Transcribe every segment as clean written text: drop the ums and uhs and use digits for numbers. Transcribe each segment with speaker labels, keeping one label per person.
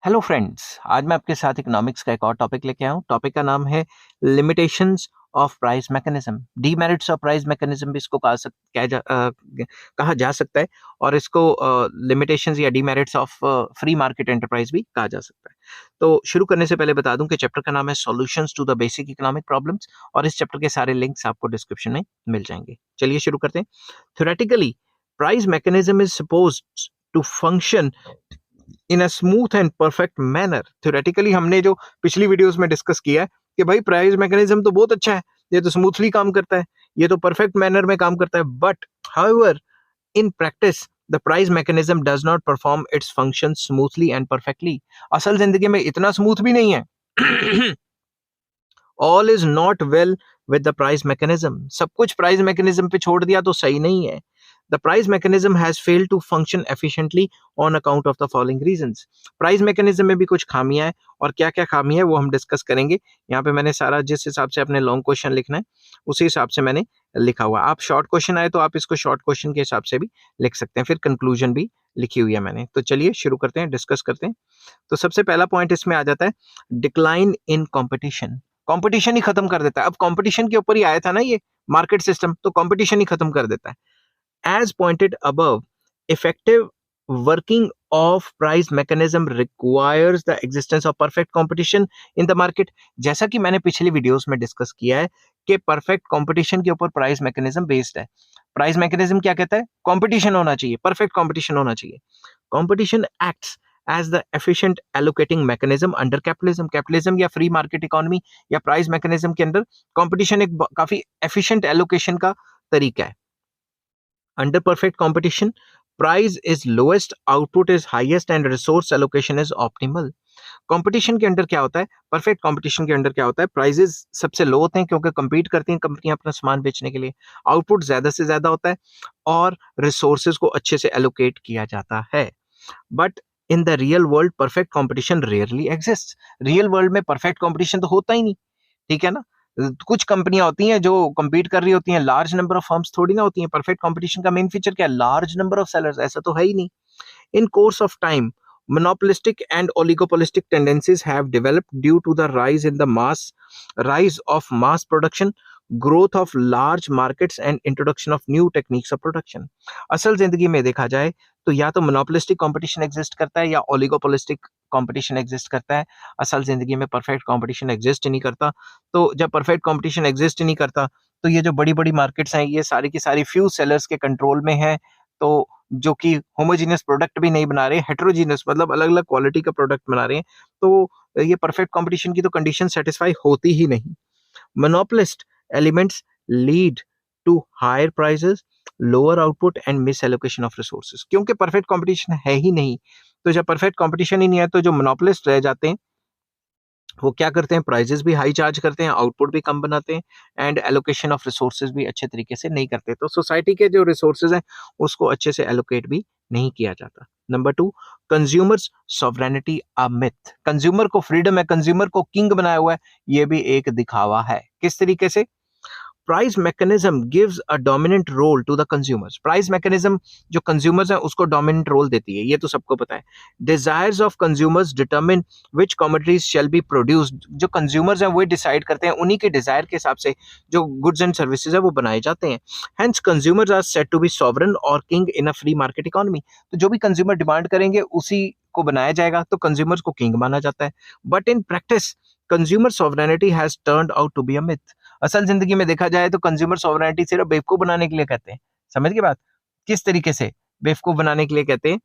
Speaker 1: Hello friends, आज मैं आपके साथ इकोनॉमिक्स का एक और टॉपिक लेके आया हूँ। टॉपिक का नाम है limitations of price mechanism. Demerits of price mechanism भी इसको कहा जा सकता है और इसको लिमिटेशंस या demerits of free market enterprise भी कहा जा सकता है। तो शुरू करने से पहले बता दूं कि चैप्टर का नाम है solutions to the basic economic problems और इस चैप्टर के सारे लिंक्स आपको डिस्क्रिप्शन में मिल जाएंगे। चलिए शुरू करते हैं। Theoretically price mechanism is supposed to function in a smooth and perfect manner. Theoretically हमने जो पिछली वीडियोस में डिस्कस किया है कि भाई प्राइस मैकेनिज्म तो बहुत अच्छा है, ये तो स्मूथली काम करता है, ये तो परफेक्ट मैनर में काम करता है, but however in practice the price mechanism does not perform its function smoothly and perfectly. असल जिंदगी में इतना स्मूथ भी नहीं है। All is not well with the price mechanism. सब कुछ प्राइस मैकेनिज्म पे छोड़ दिया तो सही नहीं है। The price mechanism has failed to function efficiently on account of the following reasons. Price mechanism में भी कुछ खामियां हैं और क्या क्या खामी है वो हम डिस्कस करेंगे। यहाँ पे मैंने सारा जिस हिसाब से अपने लॉन्ग क्वेश्चन लिखना है उसी हिसाब से मैंने लिखा हुआ। आप शॉर्ट क्वेश्चन आए तो आप इसको शॉर्ट क्वेश्चन के हिसाब से भी लिख सकते हैं, फिर कंक्लूजन भी लिखी हुई है मैंने। तो चलिए शुरू करते हैं, डिस्कस करते हैं। तो सबसे पहला पॉइंट इसमें आ जाता है डिक्लाइन इन कंपटीशन। कंपटीशन ही खत्म कर देता है। अब कंपटीशन के ऊपर ही आया था ना ये मार्केट सिस्टम, तो कंपटीशन ही खत्म कर देता है। As pointed above, effective working of price mechanism requires the existence of perfect competition in the market। जैसा कि मैंने पिछली वीडियोस में डिस्कस किया है कि परफेक्ट कंपटीशन के ऊपर प्राइस मैकेनिज्म बेस्ड है। प्राइस मैकेनिज्म क्या कहता है? कंपटीशन होना चाहिए, परफेक्ट कंपटीशन होना चाहिए। Competition acts as the efficient allocating mechanism under capitalism. Capitalism या फ्री मार्केट इकोनॉमी या प्राइस मैकेनिज्म के अंदर कंपटीशन एक काफी एफिशिएंट एलोकेशन का तरीका है। Under perfect competition, price is lowest, output is highest and resource allocation is optimal। Competition के अंदर क्या होता है? परफेक्ट कंपटीशन के अंदर क्या होता है? प्राइजेस सबसे लो होते हैं क्योंकि कंपीट करती हैं कंपनियां अपना सामान बेचने के लिए। आउटपुट ज्यादा से ज्यादा होता है और रिसोर्सेज को अच्छे से एलोकेट किया जाता है। But in the real world perfect competition rarely exist. Real world में परफेक्ट कंपटीशन तो होता ही नहीं, ठीक है ना। कुछ कंपनियां होती हैं जो compete कर रही होती हैं, लार्ज नंबर ऑफ फर्म्स थोड़ी ना होती हैं। परफेक्ट कंपटीशन का मेन फीचर क्या है? लार्ज नंबर ऑफ सेलर्स, ऐसा तो है ही नहीं। In course of time, monopolistic and oligopolistic tendencies have developed due to the rise of mass production, growth of large markets and introduction of new techniques of production। असल जिंदगी में देखा जाए तो या तो मोनोपोलिस्टिक कंपटीशन एग्जिस्ट करता है या ओलिगोपोलिस्टिक कंपटीशन एग्जिस्ट करता है। असल जिंदगी में परफेक्ट कंपटीशन एग्जिस्ट ही नहीं करता। तो जब परफेक्ट कंपटीशन एग्जिस्ट ही नहीं करता तो ये जो बड़ी बड़ी मार्केट्स हैं ये सारी की सारी फ्यू सेलर्स के कंट्रोल में है, तो जो कि होमोजीनियस प्रोडक्ट भी नहीं बना रहे, हेटेरोजीनियस मतलब अलग अलग क्वालिटी का प्रोडक्ट बना रहे हैं, तो ये परफेक्ट कंपटीशन की तो कंडीशन सेटिस्फाई होती ही नहीं। Monopolist elements lead to higher prices, lower output and misallocation of resources. क्योंकि परफेक्ट कंपटीशन है ही नहीं, तो जब परफेक्ट कंपटीशन ही नहीं है तो जो मोनोपोलिस्ट रह जाते हैं वो क्या करते हैं? प्राइजेस भी हाई चार्ज करते हैं, आउटपुट भी कम बनाते हैं एंड एलोकेशन ऑफ रिसोर्सेज भी अच्छे तरीके से नहीं करते। तो सोसाइटी के जो रिसोर्सेज हैं उसको अच्छे से एलोकेट भी नहीं किया जाता। Number 2, consumers sovereignty a myth. Consumer को फ्रीडम है, कंज्यूमर को किंग बनाया हुआ है, ये भी एक दिखावा है। किस तरीके से? Price mechanism gives a dominant role to the consumers. Price mechanism जो कंज्यूमर्स हैं उसको डोमिनेंट रोल देती है, ये तो सबको पता है। Desires of consumers determine which commodities shall be produced. जो कंज्यूमर्स हैं वो डिसाइड करते हैं, उन्हीं के डिजायर के हिसाब से जो गुड्स एंड सर्विसेज है वो बनाए जाते हैं। Hence consumers are said to be sovereign और king in a free market economy. तो जो भी कंज्यूमर डिमांड करेंगे उसी को बनाया जाएगा, तो कंज्यूमर्स को किंग माना जाता है। But in practice consumer sovereignty has turned out to be a myth. असल जिंदगी में देखा जाए तो कंज्यूमर सॉवरेनिटी सिर्फ बेवकूफ बनाने के लिए कहते हैं। समझ गए बात? किस तरीके से बेवकूफ बनाने के लिए कहते हैं?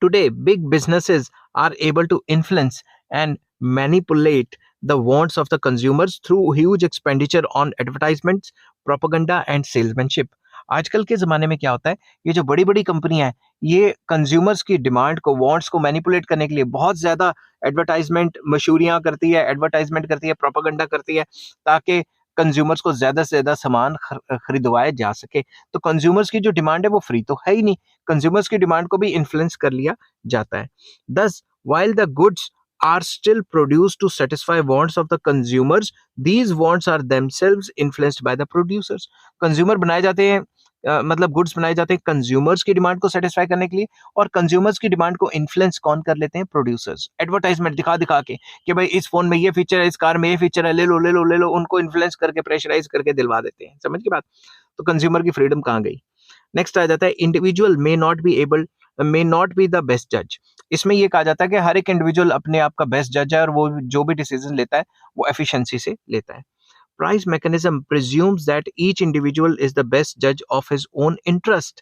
Speaker 1: Today big businesses are able to influence and manipulate the wants of the consumers through huge expenditure on advertisements, propaganda and salesmanship. आजकल के जमाने में क्या होता है? ये जो बड़ी बड़ी कंपनियां हैं ये कंज्यूमर्स की डिमांड को, वांट्स को मैनिपुलेट करने के लिए बहुत ज्यादा एडवर्टाइजमेंट मशहूरियां करती है, एडवर्टाइजमेंट करती है, प्रोपेगेंडा करती है, ताकि कंज्यूमर्स को ज्यादा से ज्यादा सामान खरीदवाया जा सके। तो कंज्यूमर्स की जो डिमांड है वो फ्री तो है ही नहीं, कंज्यूमर्स की डिमांड को भी इन्फ्लुएंस कर लिया जाता है। दस while the goods are still produced to satisfy wants of the consumers, these wants are themselves influenced by the producers। Consumer बनाए जाते हैं मतलब गुड्स बनाए जाते हैं कंज्यूमर्स की डिमांड को सेटिस्फाई करने के लिए, और कंज्यूमर्स की डिमांड को इन्फ्लुएंस कौन कर लेते हैं? प्रोड्यूसर्स। एडवर्टाइजमेंट दिखा दिखा के कि भाई इस फोन में ये फीचर है, इस कार में ये फीचर है, ले लो ले लो ले लो, उनको इन्फ्लुएंस करके प्रेशराइज करके दिलवा देते हैं। समझ की बात? तो कंज्यूमर की फ्रीडम कहाँ गई? नेक्स्ट आ जाता है individual may not be the best जज। इसमें ये कहा जाता है कि हर एक इंडिविजुअल अपने आप का बेस्ट जज है, और वो जो भी डिसीजन लेता है वो एफिशिएंसी से लेता है। Price mechanism presumes that each individual is the best जज of his own interest,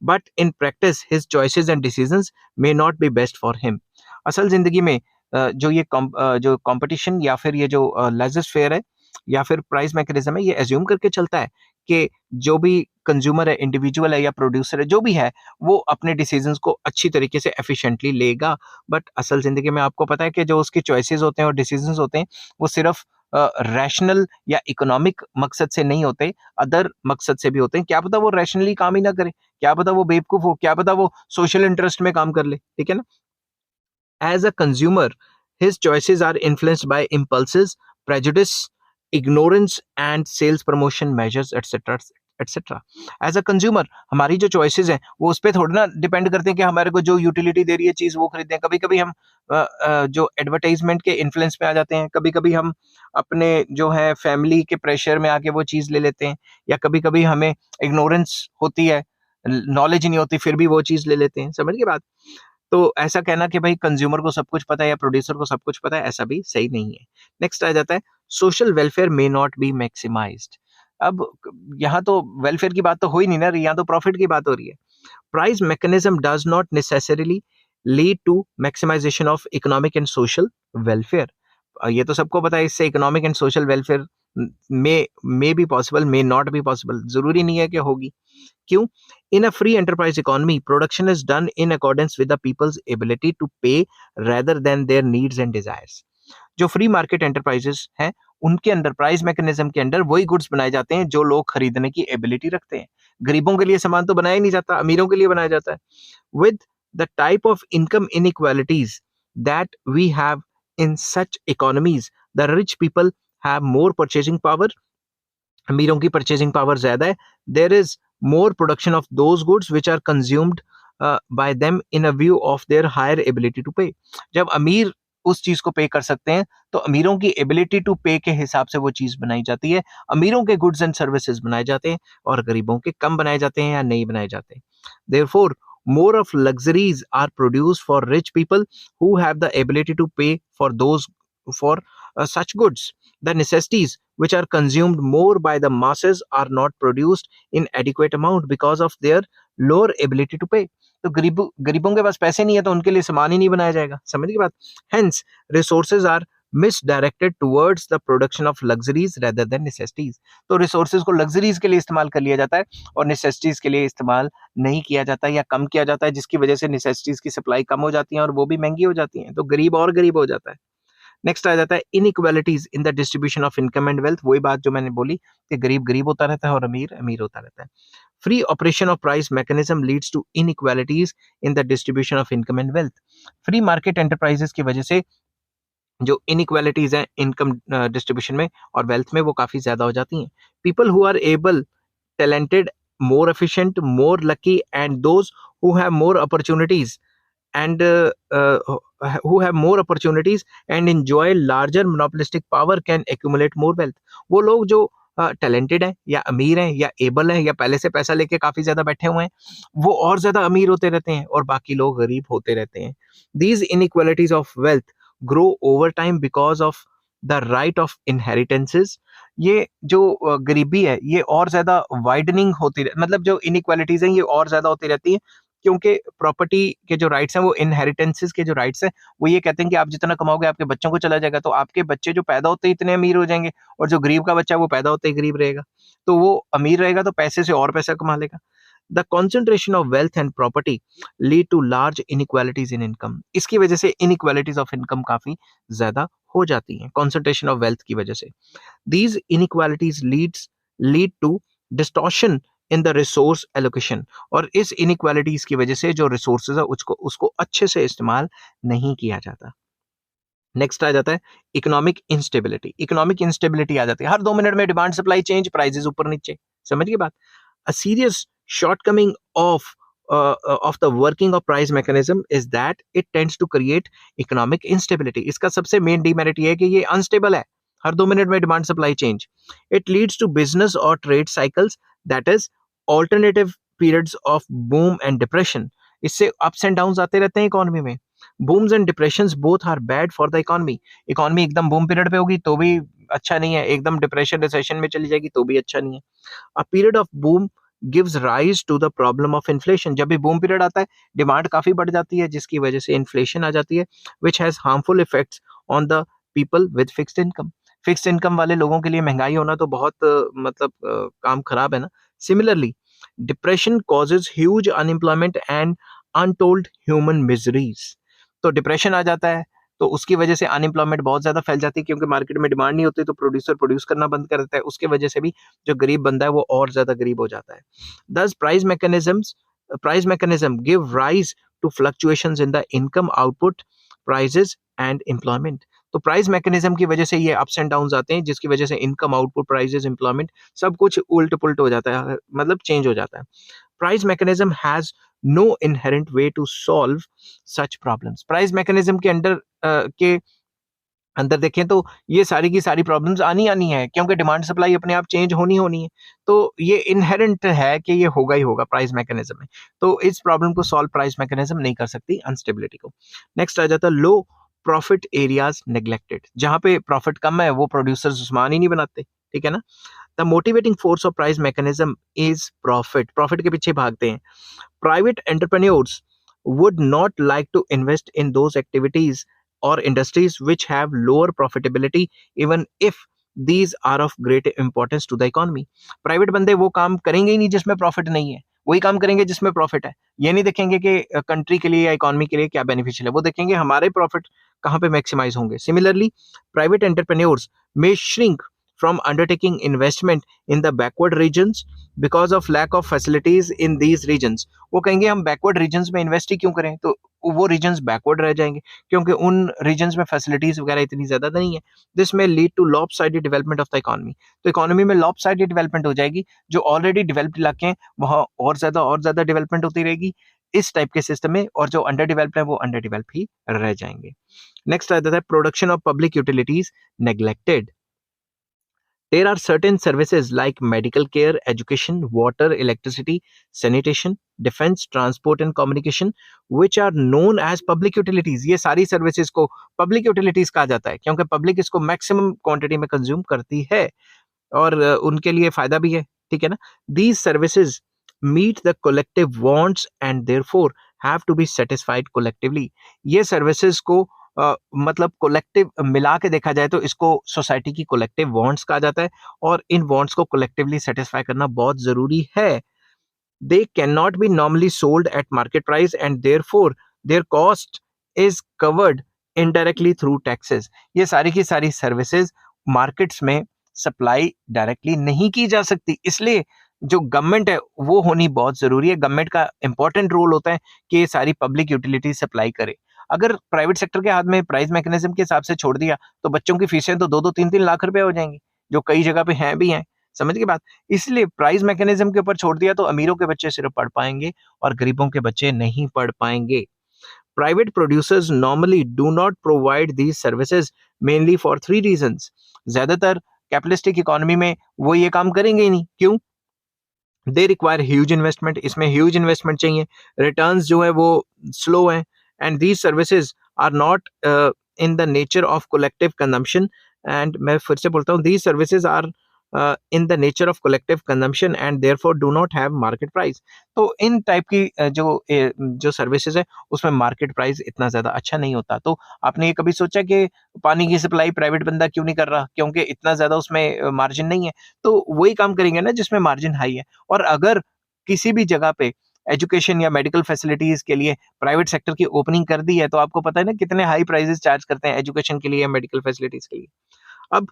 Speaker 1: but in practice his choices and decisions may not be best for him. असल जिंदगी में जो कंपटीशन या फिर ये जो लेजर फेयर है या फिर प्राइस मैकेनिज्म है, ये एज्यूम करके चलता है कि जो भी कंज्यूमर है, इंडिविजुअल है या प्रोड्यूसर है, जो भी है, वो अपने डिसीजंस को अच्छी तरीके से एफिशिएंटली लेगा। बट असल जिंदगी में आपको पता है कि जो उसके चॉइसेस होते हैं और डिसीजंस होते हैं, वो सिर्फ रैशनल या इकोनॉमिक मकसद से नहीं होते, अदर मकसद से भी होते हैं। क्या पता वो रैशनली काम ही ना करे, क्या पता वो बेवकूफ हो, क्या पता वो सोशल इंटरेस्ट में काम कर ले, ठीक है ना? As a consumer, his choices are influenced by impulses, prejudice, ignorance, and sales promotion measures, etc. etc. As a consumer हमारी जो चॉइसेस हैं वो उस पर थोड़ी ना डिपेंड करते हैं कि हमारे को जो यूटिलिटी दे रही है चीज वो खरीदें। कभी कभी हम जो एडवर्टाइजमेंट के इन्फ्लुएंस में आ जाते हैं, कभी कभी हम अपने जो है फैमिली के प्रेशर में आके वो चीज ले लेते हैं, या कभी कभी हमें इग्नोरेंस होती है, नॉलेज ही नहीं होती, फिर भी वो चीज ले लेते हैं। समझ के बात? तो ऐसा कहना कि भाई कंज्यूमर को सब कुछ पता है या प्रोड्यूसर को सब कुछ पता है, ऐसा भी सही नहीं है। नेक्स्ट आ जाता है social welfare may not B maximised. अब यहाँ तो वेलफेयर की बात तो हो ही नहीं ना रही, यहाँ तो प्रॉफिट की बात हो रही है। Price mechanism does not necessarily lead to maximization of economic and social welfare. ये तो सबको पता है, इससे economic and social welfare may be possible, may not be possible, जरूरी नहीं है कि होगी। क्यों? In a free enterprise economy, production is done in accordance with the people's ability to pay rather than their needs and desires. जो free market enterprises हैं, उनके अंदर प्राइस मैकेनिज्म के अंदर वही गुड्स बनाए जाते हैं जो लोग खरीदने की एबिलिटी रखते हैं। गरीबों के लिए सामान तो बनाया नहीं जाता, अमीरों के लिए बनाया जाता है। With the type of income inequalities that we have in such economies, the rich people have more purchasing power, अमीरों की परचेजिंग पावर ज्यादा है। There is more production of those goods which are consumed by them in a view of their higher ability to pay. जब अमीर उस चीज को पे कर सकते हैं तो अमीरों की एबिलिटी टू पे के हिसाब से वो चीज बनाई जाती है। अमीरों के गुड्स एंड सर्विसेज बनाए जाते हैं और गरीबों के कम बनाए जाते हैं या नहीं बनाए जाते। Therefore more of luxuries are produced for rich people who have the ability to pay for such goods. The necessities which are consumed more by the masses are not produced in adequate amount because of their lower ability to pay. तो गरीबों के पास पैसे नहीं है तो उनके लिए सामान ही नहीं बनाया जाएगा। समझ की बात? Hence, resources are misdirected towards the production of luxuries rather than necessities. तो resources को luxuries के लिए इस्तेमाल कर लिया जाता है और necessities के लिए इस्तेमाल नहीं किया जाता या कम किया जाता है, जिसकी वजह से necessities की सप्लाई कम हो जाती है और वो भी महंगी हो जाती हैं, तो गरीब और गरीब हो जाता है। नेक्स्ट आ जाता है inequalities in the distribution of income and wealth. वही बात जो मैंने बोली कि गरीब गरीब होता रहता है और अमीर अमीर होता रहता है। Free operation of price mechanism leads to inequalities in the distribution of income and wealth. Free market enterprises की वजह से जो इनइक्वालिटीज हैं इनकम डिस्ट्रीब्यूशन में और वेल्थ में, वो काफी ज्यादा हो जाती हैं। People who are able, talented, more efficient, more lucky, and those who have more opportunities and who have more opportunities and enjoy larger monopolistic power can accumulate more wealth. वो लोग जो टैलेंटेड हैं या अमीर हैं या एबल हैं या पहले से पैसा लेके काफी ज्यादा बैठे हुए हैं, वो और ज्यादा अमीर होते रहते हैं और बाकी लोग गरीब होते रहते हैं। These inequalities of wealth grow over time because of the right of inheritances. ये जो गरीबी है ये और ज्यादा वाइडनिंग होती मतलब जो इनइक्वालिटीज हैं ये और ज्यादा होती रहती है, क्योंकि प्रॉपर्टी के जो राइट्स हैं, वो इनहेरिटेंसेस के जो राइट्स हैं, वो ये कहते हैं कि आप जितना कमाओगे आपके बच्चों को चला जाएगा, तो आपके बच्चे जो पैदा होते ही इतने अमीर हो जाएंगे और जो गरीब का बच्चा है वो पैदा होते ही गरीब रहेगा, तो वो अमीर रहेगा तो पैसे से और पैसा कमा लेगा। The concentration of wealth and property lead to large inequalities in income. इसकी वजह से इनइक्वालिटीज ऑफ इनकम काफी ज्यादा हो जाती हैं कॉन्सेंट्रेशन ऑफ वेल्थ की वजह से। These inequalities lead to distortion in the resource allocation, और इस inequalities की वजह से जो resources है उसको अच्छे से इस्तेमाल नहीं किया जाता। नेक्स्ट आ जाता है इकोनॉमिक इंस्टेबिलिटी। इकोनॉमिक इंस्टेबिलिटी आ जाती है, हर 2 मिनट में डिमांड सप्लाई चेंज, प्राइसेस ऊपर नीचे। समझ गए बात? A serious shortcoming of the working of price mechanism is that it tends to create economic instability. इसका सबसे मेन डिमेरिट ये है कि ये अनस्टेबल है, हर 2 मिनट में demand supply change. It leads to business और trade cycles, that is alternative periods of boom and depression. इससे अप्स एंड डाउन्स आते रहते हैं इकोनॉमी में. Booms and depressions both are bad for the economy. Economy एकदम boom period पे होगी तो भी अच्छा नहीं है, एकदम डिप्रेशन रिसेशन में चली जाएगी तो भी अच्छा नहीं है. A period of boom gives rise to the problem of inflation. जब भी बूम पीरियड आता है डिमांड काफी बढ़ जाती है जिसकी वजह से इन्फ्लेशन आ जाती है, which has harmful effects on the people with fixed income. Fixed income वाले लोगों के लिए महंगाई होना तो बहुत मतलब काम खराब है ना. Similarly depression causes huge unemployment and untold human miseries. तो डिप्रेशन आ जाता है तो उसकी वजह से अनएम्प्लॉयमेंट बहुत ज्यादा फैल जाती है, क्योंकि मार्केट में डिमांड नहीं होती तो प्रोड्यूसर प्रोड्यूस करना बंद कर देता है. उसके वजह से भी जो गरीब बंदा है वो और ज्यादा गरीब हो जाता है. Thus price mechanism give rise to fluctuations in the income output, prices and employment. तो प्राइस मैकेनिज्म की वजह से ये अप्स एंड डाउन्स आते हैं जिसकी वजह से इनकम आउटपुट, प्राइजेस, एम्प्लॉयमेंट सब कुछ उल्ट पुल्ट हो जाता है, मतलब चेंज हो जाता है. Price mechanism has no inherent way to solve such problems. Price mechanism के अंदर देखें तो ये सारी की सारी प्रॉब्लम्स आनी है, क्योंकि डिमांड सप्लाई अपने आप चेंज होनी है. तो ये इनहेरेंट है कि ये होगा ही होगा प्राइस मैकेनिज्म में. तो इस प्रॉब्लम को सॉल्व प्राइस मैकेनिज्म नहीं कर सकती, अनस्टेबिलिटी को. नेक्स्ट आ जाता है लो प्रॉफिट एरियाज नेग्लेक्टेड. जहां पे प्रॉफिट कम है वो प्रोड्यूसर्स सामान ही नहीं बनाते, ठीक है ना. The motivating force of price mechanism is profit. Profit के पीछे भागते हैं. Private entrepreneurs would not like to invest in those activities or industries which have lower profitability, even if these are of great importance to the economy. Private बंदे वो काम करेंगे ही नहीं जिसमें प्रॉफिट नहीं है, वही काम करेंगे जिसमें प्रॉफिट है. ये नहीं देखेंगे कि कंट्री के लिए या इकोनॉमी के लिए क्या बेनिफिशियल है, वो देखेंगे हमारे प्रॉफिट कहाँ पे मैक्सिमाइज होंगे. Similarly private entrepreneurs may shrink from undertaking investment in the backward regions because of lack of facilities in these regions. वो कहेंगे हम बैकवर्ड रीजन्स में इन्वेस्ट ही क्यों करें, तो वो रीजन्स बैकवर्ड रह जाएंगे क्योंकि उन रीजन्स में फैसिलिटीज वगैरह इतनी ज्यादा नहीं है. This may lead to lopsided development of the economy. तो इकोनॉमी में लॉप साइडेड डेवलपमेंट हो जाएगी. जो ऑलरेडी डेवलप्ड इलाके हैं वहाँ और ज्यादा डेवलपमेंट होती रहेगी इस टाइप के सिस्टम में, और जो अंडर डेवलप्ड है वो अंडर डेवलप ही रह जाएंगे. नेक्स्ट आ जाता है production of public utilities neglected. There are certain services like medical care, education, water, electricity, sanitation, defense, transport and communication which are known as public utilities. ये सारी services को public utilities कहा जाता है क्योंकि पब्लिक इसको मैक्सिमम क्वांटिटी में consume करती है और उनके लिए फायदा भी है, ठीक है ना. These services meet the collective wants and therefore have to be satisfied collectively. ये सर्विसेज को मतलब कोलेक्टिव मिला के देखा जाए तो इसको सोसाइटी की कोलेक्टिव वांट्स कहा जाता है और इन वांट्स को कोलेक्टिवली सेटिस्फाई करना बहुत जरूरी है. They can not be normally sold at market price and therefore there cost is covered indirectly through taxes. ये सारी की सारी सर्विसेज मार्केट्स में सप्लाई डायरेक्टली नहीं की जा सकती, इसलिए जो गवर्नमेंट है वो होनी बहुत जरूरी है. गवर्नमेंट का इंपॉर्टेंट रोल होता है कि ये सारी पब्लिक यूटिलिटी सप्लाई करे. अगर प्राइवेट सेक्टर के हाथ में प्राइस मैकेनिज्म के हिसाब से छोड़ दिया तो बच्चों की फीसें तो 2-3 लाख रुपए हो जाएंगी, जो कई जगह पे हैं भी हैं. समझ के बात. इसलिए प्राइस मैकेनिज्म के ऊपर छोड़ दिया तो अमीरों के बच्चे सिर्फ पढ़ पाएंगे और गरीबों के बच्चे नहीं पढ़ पाएंगे. Private producers normally do not provide these services mainly for 3 reasons. ज्यादातर कैपिटलिस्टिक इकोनॉमी में वो ये काम करेंगे ही नहीं. क्यों? They require huge investment. इसमें ह्यूज इन्वेस्टमेंट चाहिए. रिटर्न्स जो है वो स्लो हैं. And these services are not in the nature of collective consumption. And मैं फिर से बोलता हूँ, these services are in the nature of collective consumption and therefore do not have market price. तो इन टाइप की जो सर्विसेज है उसमें मार्केट प्राइस इतना ज्यादा अच्छा नहीं होता. तो आपने ये कभी सोचा कि पानी की सप्लाई प्राइवेट बंदा क्यों नहीं कर रहा? क्योंकि इतना ज्यादा उसमें मार्जिन नहीं है. तो वही काम करेंगे ना जिसमें मार्जिन हाई है. और अगर किसी भी जगह पे एजुकेशन या मेडिकल फैसिलिटीज के लिए प्राइवेट सेक्टर की ओपनिंग कर दी है तो आपको पता है ना कितने हाई प्राइसेस चार्ज करते हैं एजुकेशन के लिए या मेडिकल फैसिलिटीज के लिए. अब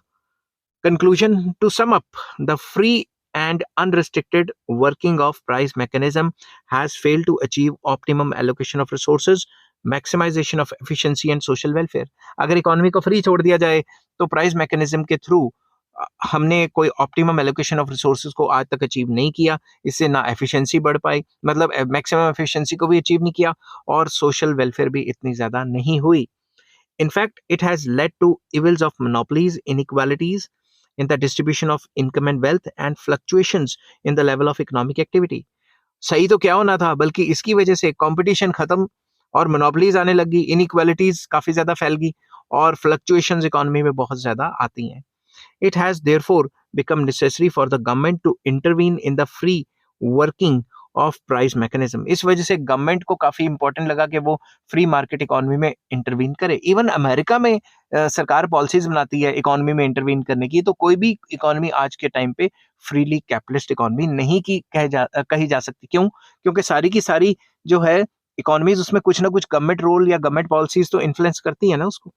Speaker 1: conclusion to sum up, the free and unrestricted working of price mechanism has failed to achieve optimum allocation of resources, maximization of efficiency and social welfare. अगर economy को फ्री छोड़ दिया जाए तो प्राइस मैकेनिज्म के थ्रू हमने कोई optimum allocation of resources को आज तक अचीव नहीं किया, इससे ना एफिशिएंसी बढ़ पाई, मतलब मैक्सिमम एफिशिएंसी को भी अचीव नहीं किया और सोशल वेलफेयर भी इतनी ज़्यादा नहीं हुई। In fact, it has led to evils of monopolies, inequalities in the distribution of income and wealth, and fluctuations in the level of economic activity. सही तो क्या होना था, बल्कि इसकी वजह से कंपटीशन खत्म और मोनोपोलीज आने लगी, इनइक्वालिटीज काफी ज्यादा फैल गई और फ्लक्चुएशंस इकोनॉमी में बहुत ज्यादा आती हैं. It has therefore become necessary for the government to intervene in the free working of price mechanism. इस वजह से गवर्नमेंट को काफी इंपॉर्टेंट लगा कि वो फ्री मार्केट इकोनॉमी में इंटरवीन करे. इवन अमेरिका में सरकार पॉलिसीज बनाती है इकोनॉमी में इंटरवीन करने की, तो कोई भी इकोनॉमी आज के टाइम पे फ्रीली कैपिटलिस्ट इकोनॉमी नहीं कही जा सकती. क्यों? क्योंकि सारी की सारी जो है इकोनॉमीज, उसमें कुछ ना कुछ गवर्नमेंट रोल या गवर्नमेंट पॉलिसीज तो इन्फ्लुएंस करती है ना उसको.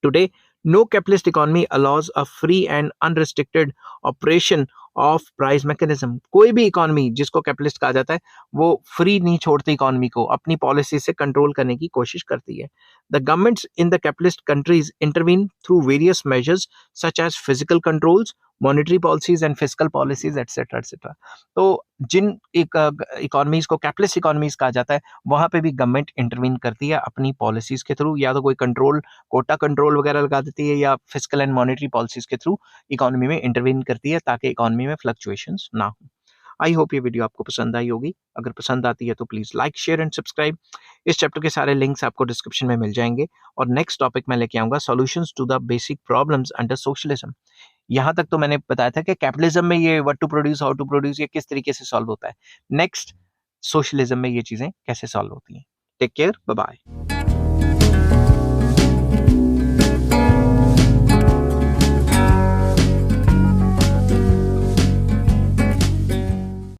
Speaker 1: Today, no capitalist economy allows a free and unrestricted operation of price mechanism. कोई भी इकोनॉमी जिसको कैपिटलिस्ट कहा जाता है वो फ्री नहीं छोड़ती इकोनॉमी को, अपनी पॉलिसी से कंट्रोल करने की कोशिश करती है. The governments in the capitalist countries intervene through various measures such as physical controls, monetary policies and physical policies etcetera etcetera. तो जिन इकोनॉमीज को कैपिटलिस्ट इकोनॉमीज कहा जाता है वहां पे भी गवर्नमेंट इंटरवीन करती है अपनी पॉलिसीज के थ्रू, या तो कोई कंट्रोल, कोटा कंट्रोल वगैरह लगा देती है, या फिजिकल एंड मॉनेटरी पॉलिसीज के थ्रू इकोनॉमी में इंटरवीन करती है ताकि इकोनॉमी में फ्लक्चुएशंस ना हो. आई होप ये वीडियो आपको पसंद आई होगी. अगर पसंद आती है तो please like, share and subscribe. इस चैप्टर के सारे लिंक्स आपको डिस्क्रिप्शन में मिल जाएंगे. और नेक्स्ट टॉपिक मैं लेके आऊंगा solutions to the basic problems under socialism. यहाँ तक तो मैंने बताया था कि कैपिटलिज्म में ये what to produce, how to produce, ये किस तरीके से सॉल्व होता है. नेक्स्ट सोशलिज्म में ये चीजें कैसे सॉल्व होती हैं. Take care, bye bye.